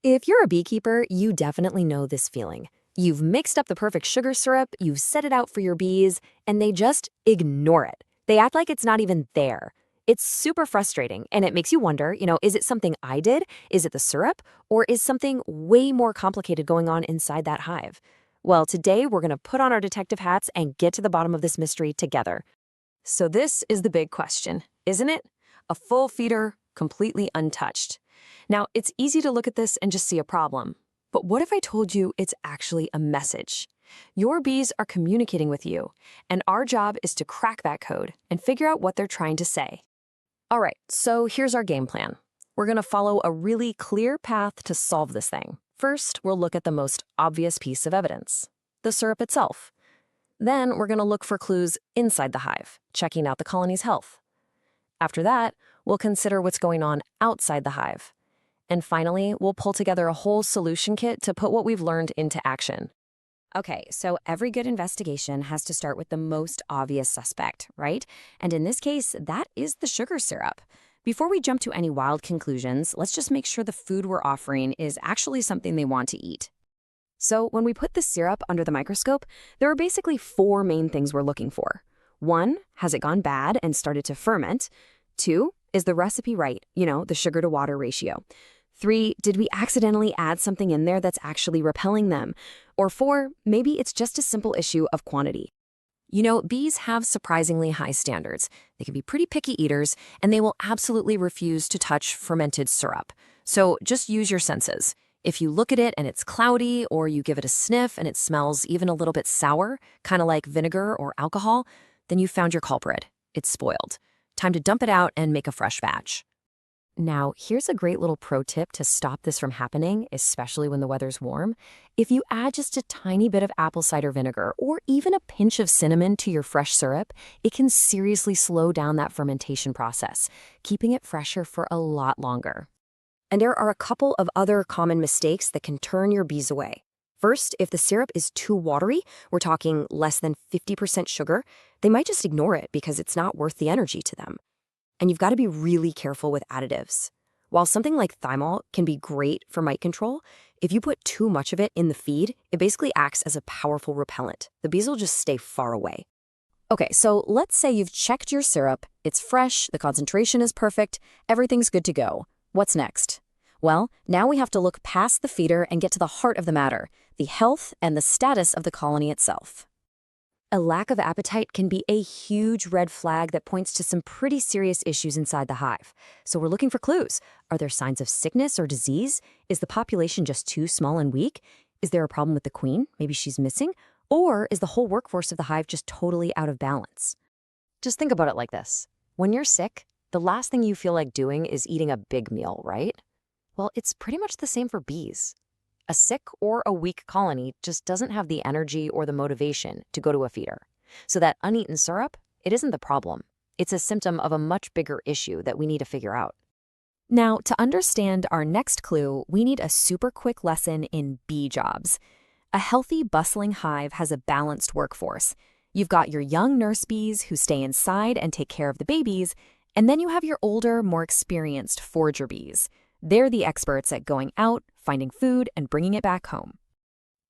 If you're a beekeeper, you definitely know this feeling. You've mixed up the perfect sugar syrup, you've set it out for your bees, and they just ignore it. They act like it's not even there. It's super frustrating, and it makes you wonder, is it something I did? Is it the syrup? Or is something way more complicated going on inside that hive? Well, today we're going to put on our detective hats and get to the bottom of this mystery together. So this is the big question, isn't it? A full feeder, completely untouched. Now, it's easy to look at this and just see a problem. But what if I told you it's actually a message? Your bees are communicating with you, and our job is to crack that code and figure out what they're trying to say. All right, so here's our game plan. We're going to follow a really clear path to solve this thing. First, we'll look at the most obvious piece of evidence, the syrup itself. Then we're going to look for clues inside the hive, checking out the colony's health. After that, we'll consider what's going on outside the hive. And finally, we'll pull together a whole solution kit to put what we've learned into action. Okay, so every good investigation has to start with the most obvious suspect, right? And in this case, that is the sugar syrup. Before we jump to any wild conclusions, let's just make sure the food we're offering is actually something they want to eat. So when we put the syrup under the microscope, there are basically four main things we're looking for. 1, has it gone bad and started to ferment? 2, is the recipe right? The sugar to water ratio. 3, did we accidentally add something in there that's actually repelling them? Or 4, maybe it's just a simple issue of quantity. Bees have surprisingly high standards. They can be pretty picky eaters, and they will absolutely refuse to touch fermented syrup. So just use your senses. If you look at it and it's cloudy, or you give it a sniff and it smells even a little bit sour, kind of like vinegar or alcohol, then you found your culprit. It's spoiled. Time to dump it out and make a fresh batch. Now, here's a great little pro tip to stop this from happening, especially when the weather's warm. If you add just a tiny bit of apple cider vinegar or even a pinch of cinnamon to your fresh syrup, it can seriously slow down that fermentation process, keeping it fresher for a lot longer. And there are a couple of other common mistakes that can turn your bees away. First, if the syrup is too watery, we're talking less than 50% sugar, they might just ignore it because it's not worth the energy to them. And you've got to be really careful with additives. While something like thymol can be great for mite control, if you put too much of it in the feed, it basically acts as a powerful repellent. The bees will just stay far away. Okay, so let's say you've checked your syrup, it's fresh, the concentration is perfect, everything's good to go. What's next? Well, now we have to look past the feeder and get to the heart of the matter, the health and the status of the colony itself. A lack of appetite can be a huge red flag that points to some pretty serious issues inside the hive. So we're looking for clues. Are there signs of sickness or disease? Is the population just too small and weak? Is there a problem with the queen? Maybe she's missing? Or is the whole workforce of the hive just totally out of balance? Just think about it like this. When you're sick, the last thing you feel like doing is eating a big meal, right? Well, it's pretty much the same for bees. A sick or a weak colony just doesn't have the energy or the motivation to go to a feeder. So that uneaten syrup, it isn't the problem. It's a symptom of a much bigger issue that we need to figure out. Now, to understand our next clue, we need a super quick lesson in bee jobs. A healthy, bustling hive has a balanced workforce. You've got your young nurse bees who stay inside and take care of the babies, and then you have your older, more experienced forager bees. They're the experts at going out, finding food, and bringing it back home.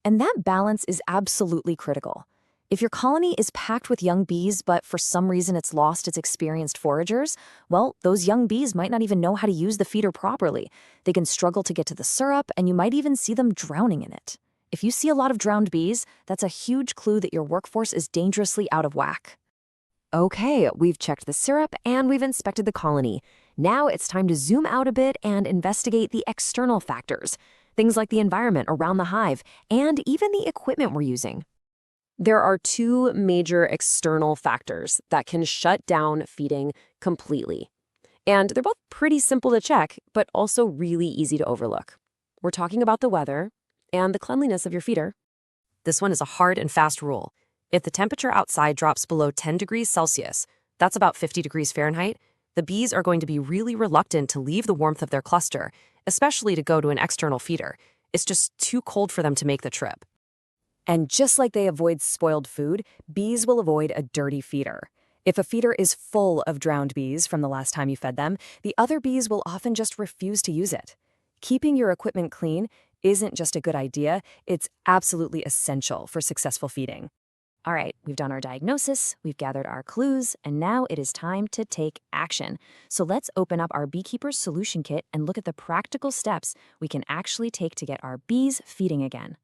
And that balance is absolutely critical. If your colony is packed with young bees, but for some reason it's lost its experienced foragers, well, those young bees might not even know how to use the feeder properly. They can struggle to get to the syrup, and you might even see them drowning in it. If you see a lot of drowned bees, that's a huge clue that your workforce is dangerously out of whack. Okay, we've checked the syrup and we've inspected the colony. Now it's time to zoom out a bit and investigate the external factors, things like the environment around the hive and even the equipment we're using. There are two major external factors that can shut down feeding completely. And they're both pretty simple to check, but also really easy to overlook. We're talking about the weather and the cleanliness of your feeder. This one is a hard and fast rule. If the temperature outside drops below 10 degrees Celsius, that's about 50 degrees Fahrenheit, the bees are going to be really reluctant to leave the warmth of their cluster, especially to go to an external feeder. It's just too cold for them to make the trip. And just like they avoid spoiled food, bees will avoid a dirty feeder. If a feeder is full of drowned bees from the last time you fed them, the other bees will often just refuse to use it. Keeping your equipment clean isn't just a good idea, it's absolutely essential for successful feeding. All right, we've done our diagnosis, we've gathered our clues, and now it is time to take action. So let's open up our Beekeeper's Solution Kit and look at the practical steps we can actually take to get our bees feeding again.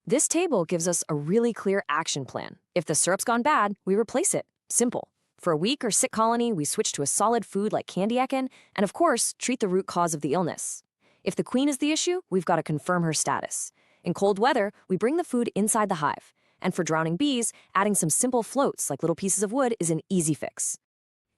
This table gives us a really clear action plan. If the syrup's gone bad, we replace it. Simple. For a weak or sick colony, we switch to a solid food like candy ekin, and of course, treat the root cause of the illness. If the queen is the issue, we've got to confirm her status. In cold weather, we bring the food inside the hive. And for drowning bees, adding some simple floats like little pieces of wood is an easy fix.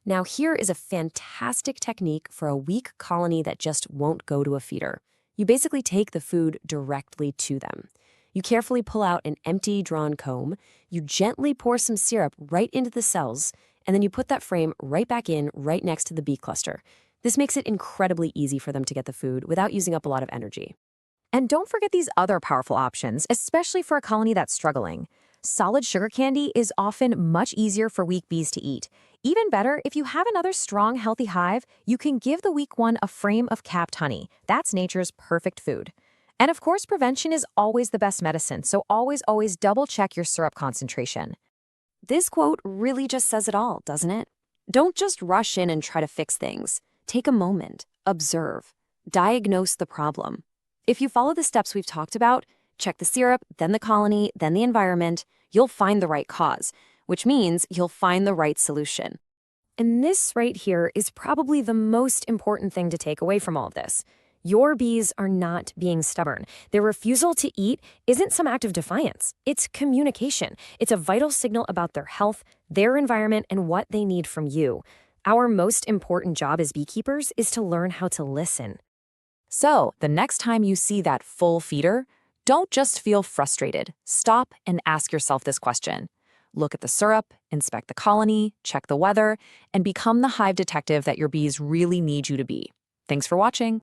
Now here is a fantastic technique for a weak colony that just won't go to a feeder. You basically take the food directly to them. You carefully pull out an empty drawn comb, you gently pour some syrup right into the cells, and then you put that frame right back in right next to the bee cluster. This makes it incredibly easy for them to get the food without using up a lot of energy. And don't forget these other powerful options, especially for a colony that's struggling. Solid sugar candy is often much easier for weak bees to eat. Even better, if you have another strong, healthy hive, you can give the weak one a frame of capped honey. That's nature's perfect food. And of course, prevention is always the best medicine, so always double check your syrup concentration. This quote really just says it all, doesn't it? Don't just rush in and try to fix things. Take a moment, observe, diagnose the problem. If you follow the steps we've talked about, check the syrup, then the colony, then the environment, you'll find the right cause, which means you'll find the right solution. And this right here is probably the most important thing to take away from all of this. Your bees are not being stubborn. Their refusal to eat isn't some act of defiance. It's communication. It's a vital signal about their health, their environment, and what they need from you. Our most important job as beekeepers is to learn how to listen. So, the next time you see that full feeder, don't just feel frustrated. Stop and ask yourself this question. Look at the syrup, inspect the colony, check the weather, and become the hive detective that your bees really need you to be. Thanks for watching.